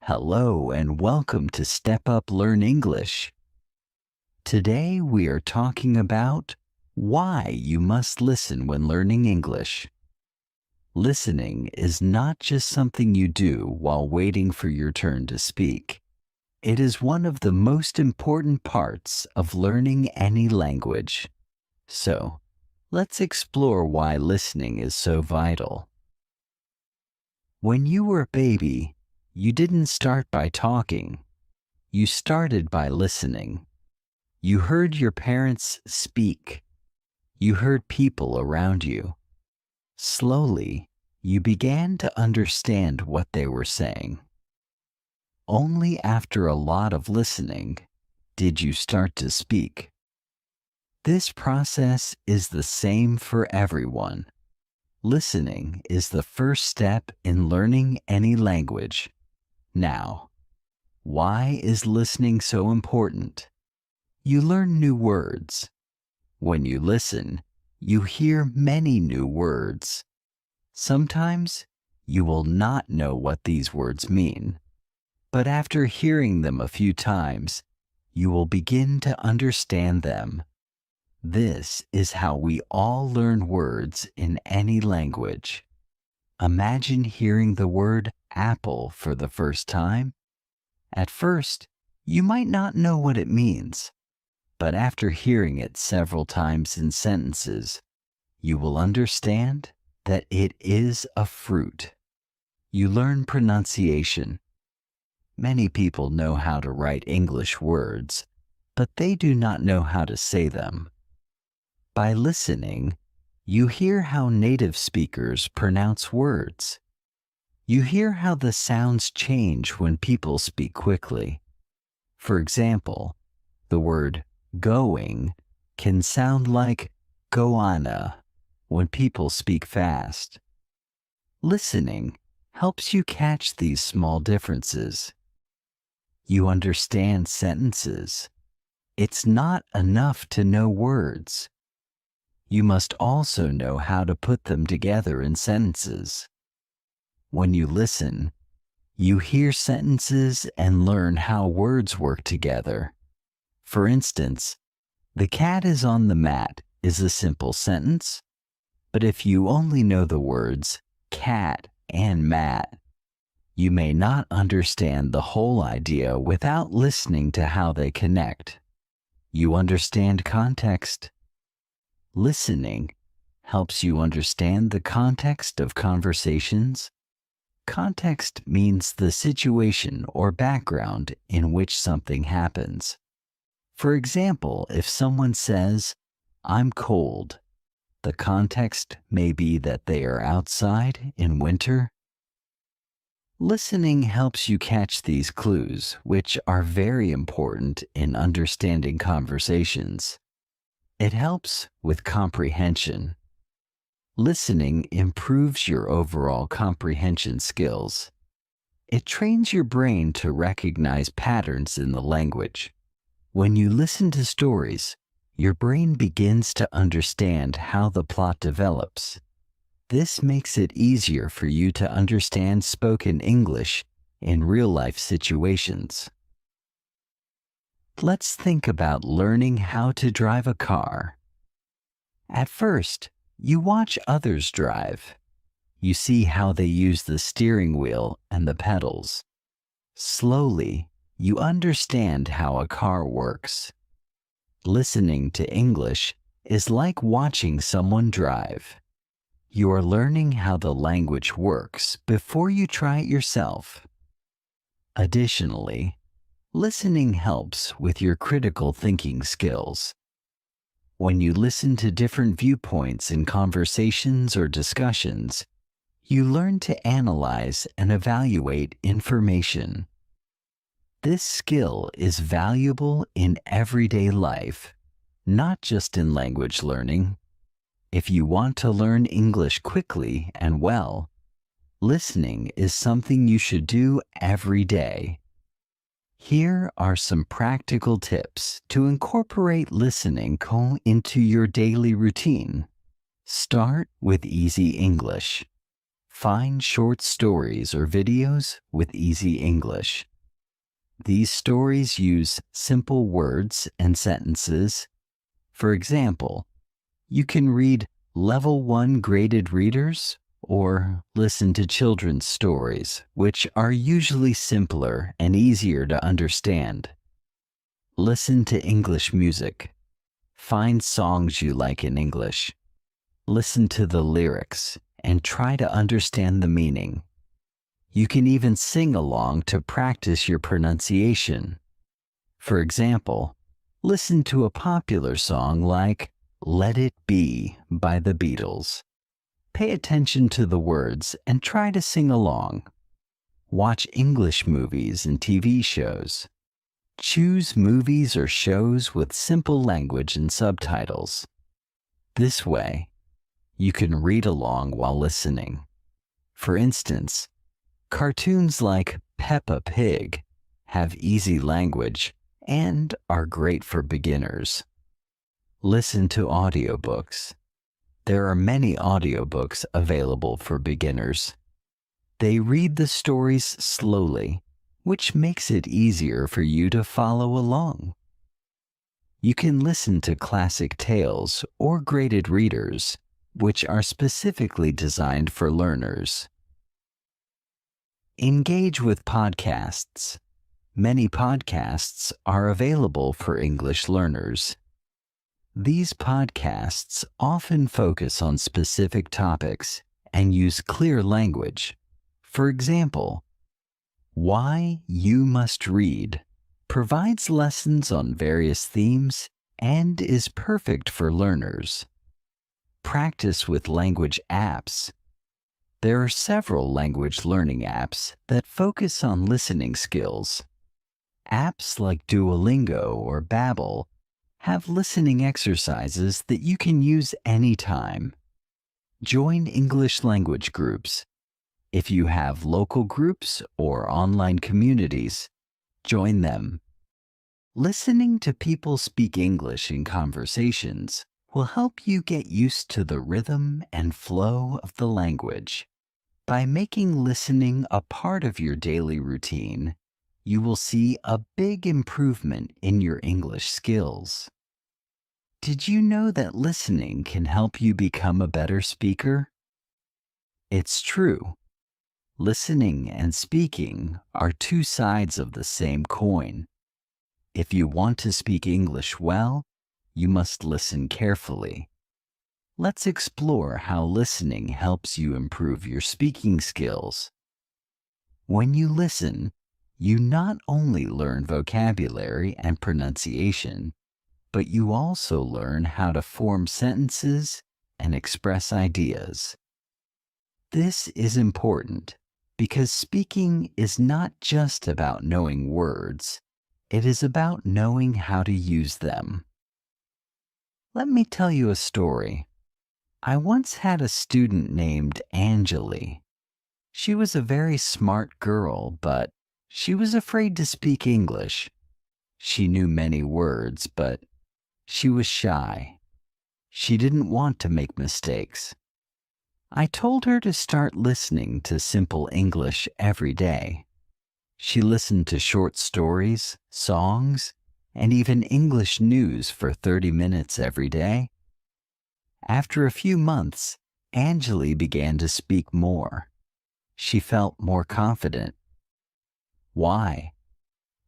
Hello and welcome to Step Up Learn English. Today we are talking about why you must listen when learning English. Listening is not just something you do while waiting for your turn to speak. It is one of the most important parts of learning any language. So, let's explore why listening is so vital. When you were a baby, you didn't start by talking. You started by listening. You heard your parents speak. You heard people around you. Slowly, you began to understand what they were saying. Only after a lot of listening did you start to speak. This process is the same for everyone. Listening is the first step in learning any language. Now, why is listening so important? You learn new words. When you listen, you hear many new words. Sometimes you will not know what these words mean, but after hearing them a few times, you will begin to understand them. This is how we all learn words in any language. Imagine hearing the word apple for the first time. At first, you might not know what it means, but after hearing it several times in sentences, you will understand that it is a fruit. You learn pronunciation. Many people know how to write English words, but they do not know how to say them. By listening, you hear how native speakers pronounce words. You hear how the sounds change when people speak quickly. For example, the word going can sound like goanna when people speak fast. Listening helps you catch these small differences. You understand sentences. It's not enough to know words. You must also know how to put them together in sentences. When you listen, you hear sentences and learn how words work together. For instance, the cat is on the mat is a simple sentence, but if you only know the words cat and mat, you may not understand the whole idea without listening to how they connect. You understand context. Listening helps you understand the context of conversations. Context means the situation or background in which something happens. For example, if someone says, "I'm cold," the context may be that they are outside in winter. Listening helps you catch these clues, which are very important in understanding conversations. It helps with comprehension. Listening improves your overall comprehension skills. It trains your brain to recognize patterns in the language. When you listen to stories, your brain begins to understand how the plot develops. This makes it easier for you to understand spoken English in real-life situations. Let's think about learning how to drive a car. At first, you watch others drive. You see how they use the steering wheel and the pedals. Slowly, you understand how a car works. Listening to English is like watching someone drive. You are learning how the language works before you try it yourself. Additionally, listening helps with your critical thinking skills. When you listen to different viewpoints in conversations or discussions, you learn to analyze and evaluate information. This skill is valuable in everyday life, not just in language learning. If you want to learn English quickly and well, listening is something you should do every day. Here are some practical tips to incorporate listening into your daily routine. Start with easy English. Find short stories or videos with easy English. These stories use simple words and sentences. For example, you can read Level 1 graded readers or listen to children's stories, which are usually simpler and easier to understand. Listen to English music. Find songs you like in English. Listen to the lyrics and try to understand the meaning. You can even sing along to practice your pronunciation. For example, listen to a popular song like Let It Be by the Beatles. Pay attention to the words and try to sing along. Watch English movies and TV shows. Choose movies or shows with simple language and subtitles. This way, you can read along while listening. For instance, cartoons like Peppa Pig have easy language and are great for beginners. Listen to audiobooks. There are many audiobooks available for beginners. They read the stories slowly, which makes it easier for you to follow along. You can listen to classic tales or graded readers, which are specifically designed for learners. Engage with podcasts. Many podcasts are available for English learners. These podcasts often focus on specific topics and use clear language. For example, Why You Must Read provides lessons on various themes and is perfect for learners. Practice with language apps. There are several language learning apps that focus on listening skills. Apps like Duolingo or Babbel have listening exercises that you can use anytime. Join English language groups. If you have local groups or online communities, join them. Listening to people speak English in conversations will help you get used to the rhythm and flow of the language. By making listening a part of your daily routine, you will see a big improvement in your English skills. Did you know that listening can help you become a better speaker? It's true. Listening and speaking are two sides of the same coin. If you want to speak English well, you must listen carefully. Let's explore how listening helps you improve your speaking skills. When you listen, you not only learn vocabulary and pronunciation, but you also learn how to form sentences and express ideas. This is important because speaking is not just about knowing words, it is about knowing how to use them. Let me tell you a story. I once had a student named Anjali. She was a very smart girl, but she was afraid to speak English. She knew many words, but she was shy. She didn't want to make mistakes. I told her to start listening to simple English every day. She listened to short stories, songs, and even English news for 30 minutes every day. After a few months, Anjali began to speak more. She felt more confident. Why?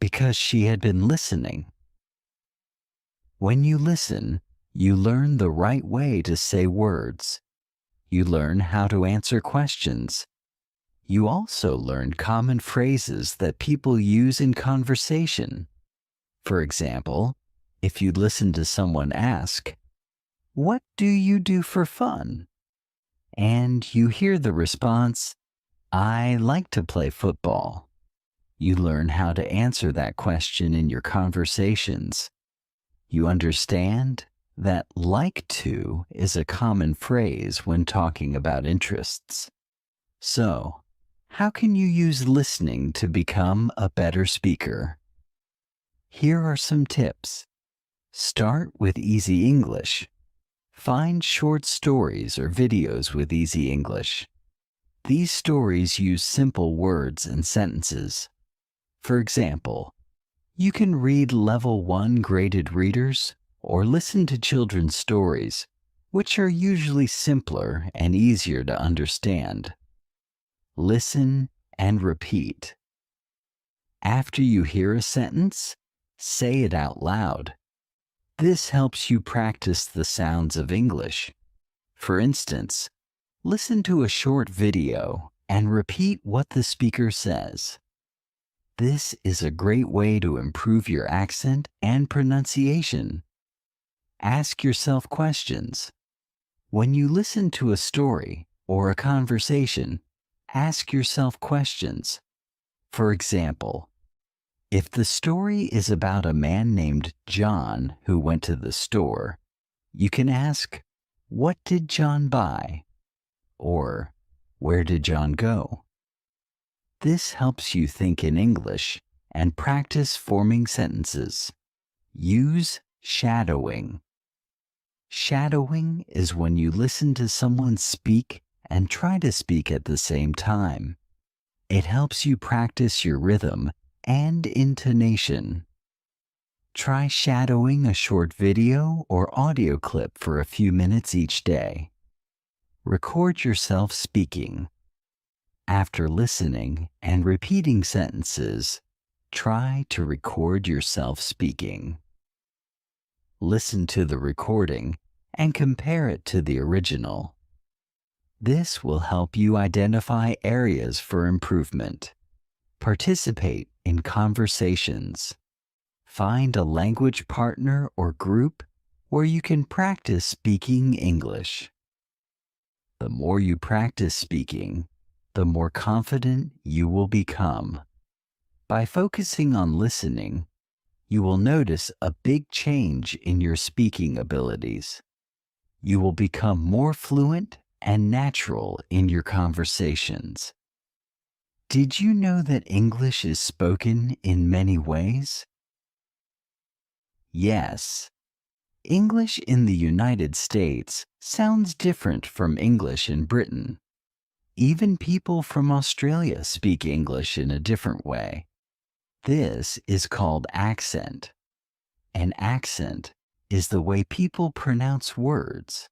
Because she had been listening. When you listen, you learn the right way to say words. You learn how to answer questions. You also learn common phrases that people use in conversation. For example, if you listen to someone ask, "What do you do for fun?" and you hear the response, "I like to play football," you learn how to answer that question in your conversations. You understand that "like to" is a common phrase when talking about interests. So, how can you use listening to become a better speaker? Here are some tips. Start with easy English. Find short stories or videos with easy English. These stories use simple words and sentences. For example, you can read Level 1 graded readers or listen to children's stories, which are usually simpler and easier to understand. Listen and repeat. After you hear a sentence, say it out loud. This helps you practice the sounds of English. For instance, listen to a short video and repeat what the speaker says. This is a great way to improve your accent and pronunciation. Ask yourself questions. When you listen to a story or a conversation, ask yourself questions. For example, if the story is about a man named John who went to the store, you can ask, "What did John buy?" Or, "Where did John go?" This helps you think in English and practice forming sentences. Use shadowing. Shadowing is when you listen to someone speak and try to speak at the same time. It helps you practice your rhythm and intonation. Try shadowing a short video or audio clip for a few minutes each day. Record yourself speaking. After listening and repeating sentences, try to record yourself speaking. Listen to the recording and compare it to the original. This will help you identify areas for improvement. Participate in conversations. Find a language partner or group where you can practice speaking English. The more you practice speaking, the more confident you will become. By focusing on listening, you will notice a big change in your speaking abilities. You will become more fluent and natural in your conversations. Did you know that English is spoken in many ways? Yes. English in the United States sounds different from English in Britain. Even people from Australia speak English in a different way. This is called accent. An accent is the way people pronounce words.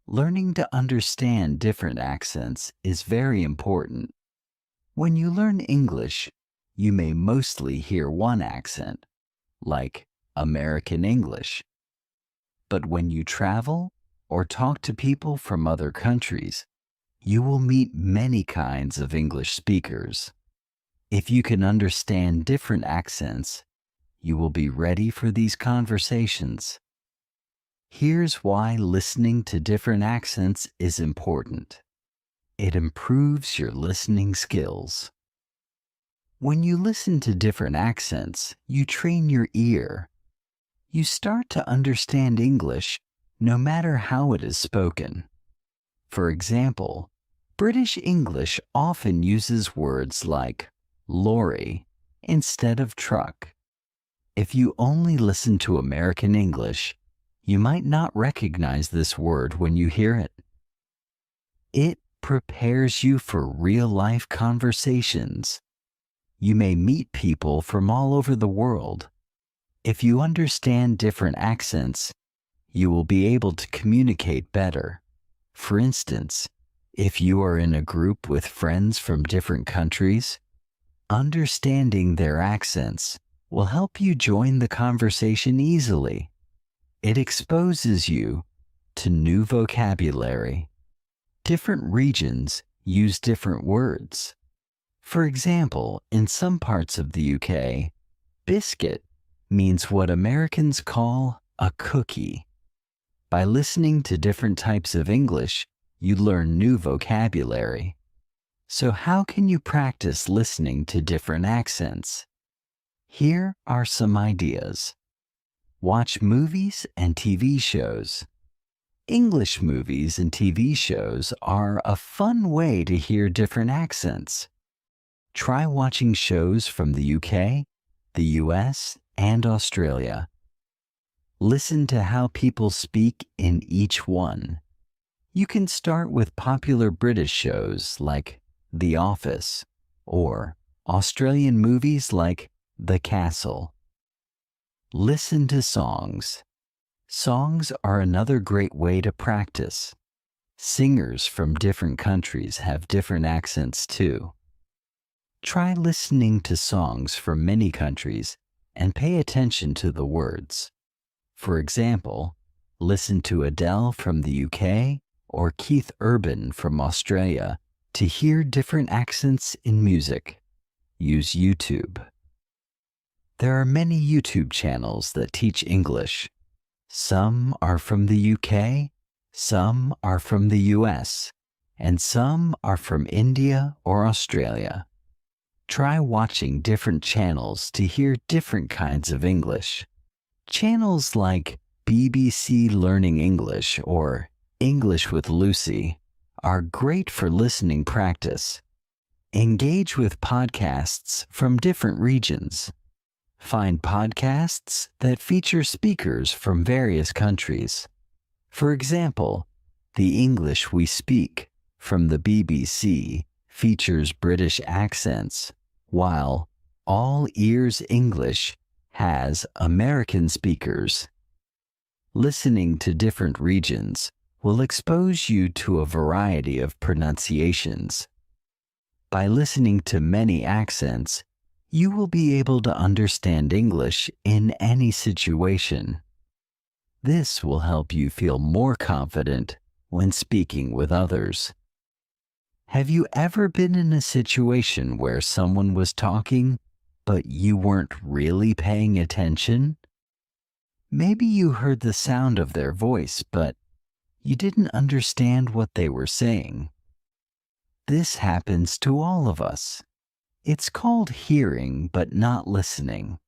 Learning to understand different accents is very important. When you learn English, you may mostly hear one accent, like American English. But when you travel or talk to people from other countries, you will meet many kinds of English speakers. If you can understand different accents, you will be ready for these conversations. Here's why listening to different accents is important. It improves your listening skills. When you listen to different accents, you train your ear. You start to understand English no matter how it is spoken. For example, British English often uses words like lorry instead of truck. If you only listen to American English, you might not recognize this word when you hear it. It prepares you for real-life conversations. You may meet people from all over the world. If you understand different accents, you will be able to communicate better. For instance, if you are in a group with friends from different countries, understanding their accents will help you join the conversation easily. It exposes you to new vocabulary. Different regions use different words. For example, in some parts of the UK, biscuit means what Americans call a cookie. By listening to different types of English, you learn new vocabulary. So how can you practice listening to different accents? Here are some ideas. Watch movies and TV shows. English movies and TV shows are a fun way to hear different accents. Try watching shows from the UK, the US, and Australia. Listen to how people speak in each one. You can start with popular British shows like The Office or Australian movies like The Castle. Listen to songs. Songs are another great way to practice. Singers from different countries have different accents too. Try listening to songs from many countries and pay attention to the words. For example, listen to Adele from the UK or Keith Urban from Australia to hear different accents in music. Use YouTube. There are many YouTube channels that teach English. Some are from the UK, some are from the US, and some are from India or Australia. Try watching different channels to hear different kinds of English. Channels like BBC Learning English or English with Lucy are great for listening practice. Engage with podcasts from different regions. Find podcasts that feature speakers from various countries. For example, The English We Speak from the BBC features British accents, while All Ears English has American speakers. Listening to different regions will expose you to a variety of pronunciations. By listening to many accents, you will be able to understand English in any situation. This will help you feel more confident when speaking with others. Have you ever been in a situation where someone was talking, but you weren't really paying attention? Maybe you heard the sound of their voice, but you didn't understand what they were saying. This happens to all of us. It's called hearing but not listening.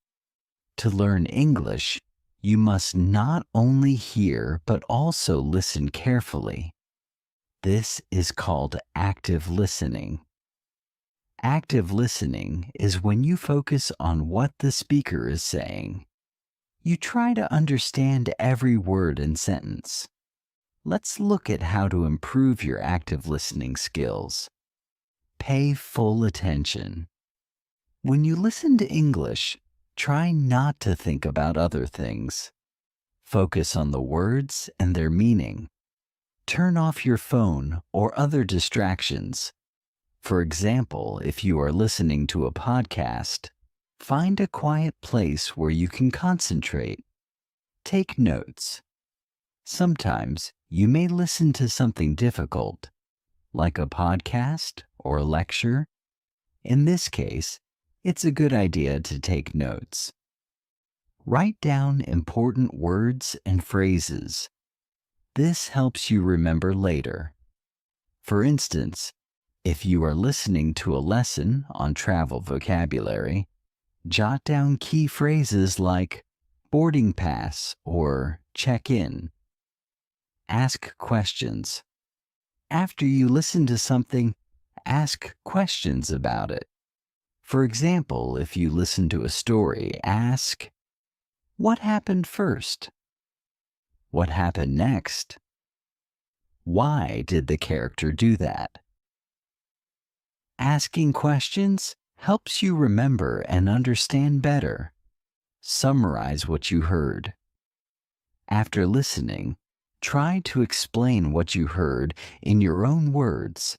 To learn English, you must not only hear but also listen carefully. This is called active listening. Active listening is when you focus on what the speaker is saying. You try to understand every word and sentence. Let's look at how to improve your active listening skills. Pay full attention. When you listen to English, try not to think about other things. Focus on the words and their meaning. Turn off your phone or other distractions. For example, if you are listening to a podcast, find a quiet place where you can concentrate. Take notes. Sometimes you may listen to something difficult, like a podcast or a lecture. In this case, it's a good idea to take notes. Write down important words and phrases. This helps you remember later. For instance, if you are listening to a lesson on travel vocabulary, jot down key phrases like boarding pass or check in. Ask questions. After you listen to something, ask questions about it. For example, if you listen to a story, ask, what happened first? What happened next? Why did the character do that? Asking questions helps you remember and understand better. Summarize what you heard. After listening, try to explain what you heard in your own words.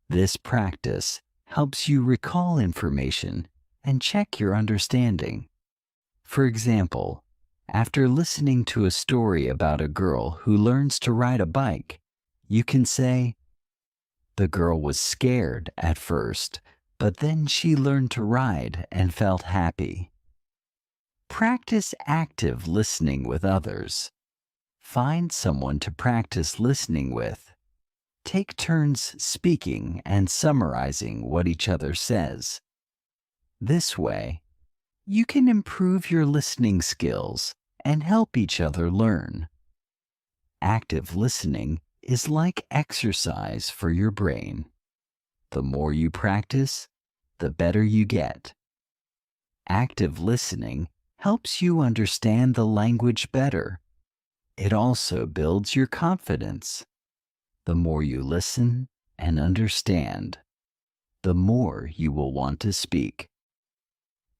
This practice helps you recall information and check your understanding. For example, after listening to a story about a girl who learns to ride a bike, you can say, the girl was scared at first, but then she learned to ride and felt happy. Practice active listening with others. Find someone to practice listening with. Take turns speaking and summarizing what each other says. This way, you can improve your listening skills and help each other learn. Active listening is like exercise for your brain. The more you practice, the better you get. Active listening helps you understand the language better. It also builds your confidence. The more you listen and understand, the more you will want to speak.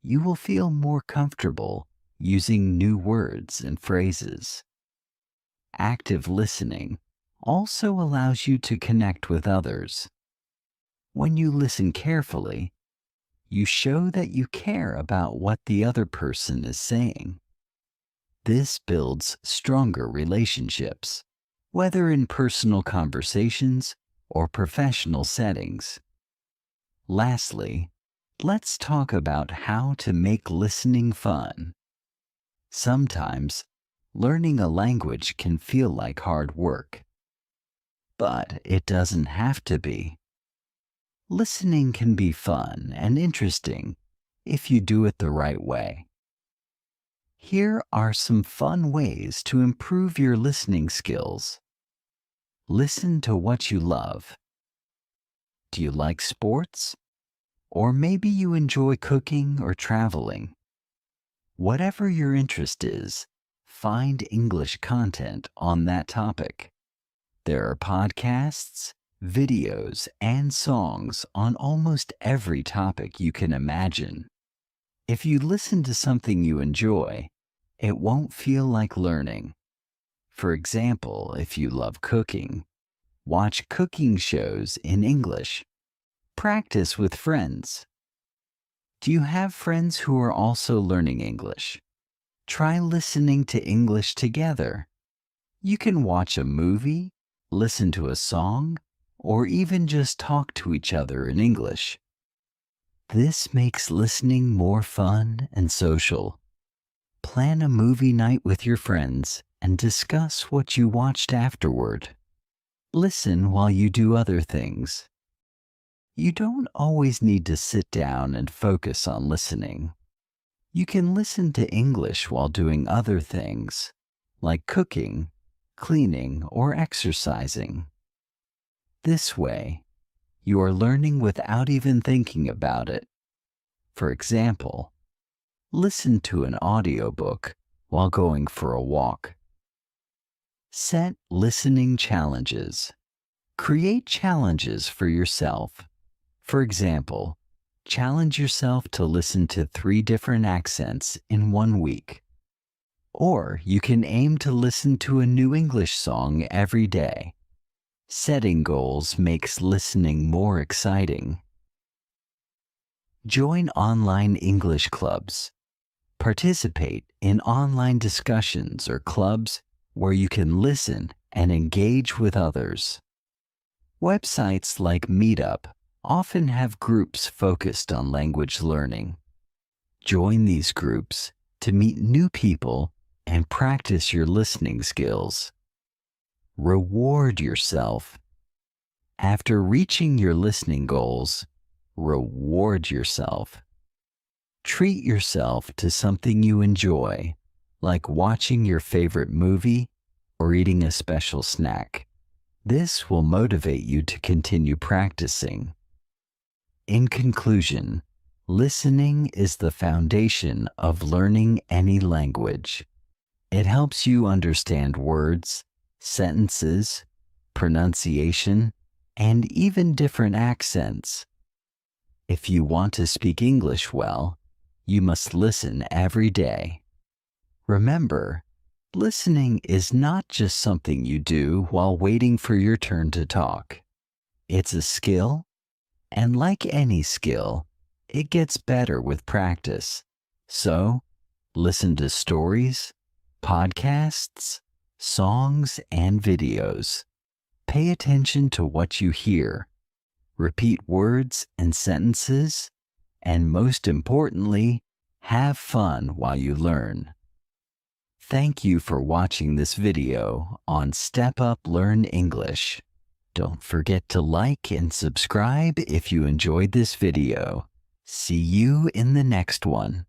You will feel more comfortable using new words and phrases. Active listening also allows you to connect with others. When you listen carefully, you show that you care about what the other person is saying. This builds stronger relationships, whether in personal conversations or professional settings. Lastly, let's talk about how to make listening fun. Sometimes, learning a language can feel like hard work, but it doesn't have to be. Listening can be fun and interesting if you do it the right way. Here are some fun ways to improve your listening skills. Listen to what you love. Do you like sports? Or maybe you enjoy cooking or traveling. Whatever your interest is, find English content on that topic. There are podcasts, videos, and songs on almost every topic you can imagine. If you listen to something you enjoy, it won't feel like learning. For example, if you love cooking, watch cooking shows in English. Practice with friends. Do you have friends who are also learning English? Try listening to English together. You can watch a movie, listen to a song, or even just talk to each other in English. This makes listening more fun and social. Plan a movie night with your friends and discuss what you watched afterward. Listen while you do other things. You don't always need to sit down and focus on listening. You can listen to English while doing other things, like cooking, cleaning, or exercising. This way, you are learning without even thinking about it. For example, listen to an audiobook while going for a walk. Set listening challenges. Create challenges for yourself. For example, challenge yourself to listen to 3 different accents in 1 week. Or you can aim to listen to a new English song every day. Setting goals makes listening more exciting. Join online English clubs. Participate in online discussions or clubs where you can listen and engage with others. Websites like Meetup often have groups focused on language learning. Join these groups to meet new people and practice your listening skills. Reward yourself. After reaching your listening goals, reward yourself. Treat yourself to something you enjoy, like watching your favorite movie or eating a special snack. This will motivate you to continue practicing. In conclusion, listening is the foundation of learning any language. It helps you understand words, sentences, pronunciation, and even different accents. If you want to speak English well, you must listen every day. Remember, listening is not just something you do while waiting for your turn to talk. It's a skill, and like any skill, it gets better with practice. So, listen to stories, podcasts, songs, and videos. Pay attention to what you hear. Repeat words and sentences, and most importantly, have fun while you learn. Thank you for watching this video on Step Up Learn English. Don't forget to like and subscribe if you enjoyed this video. See you in the next one.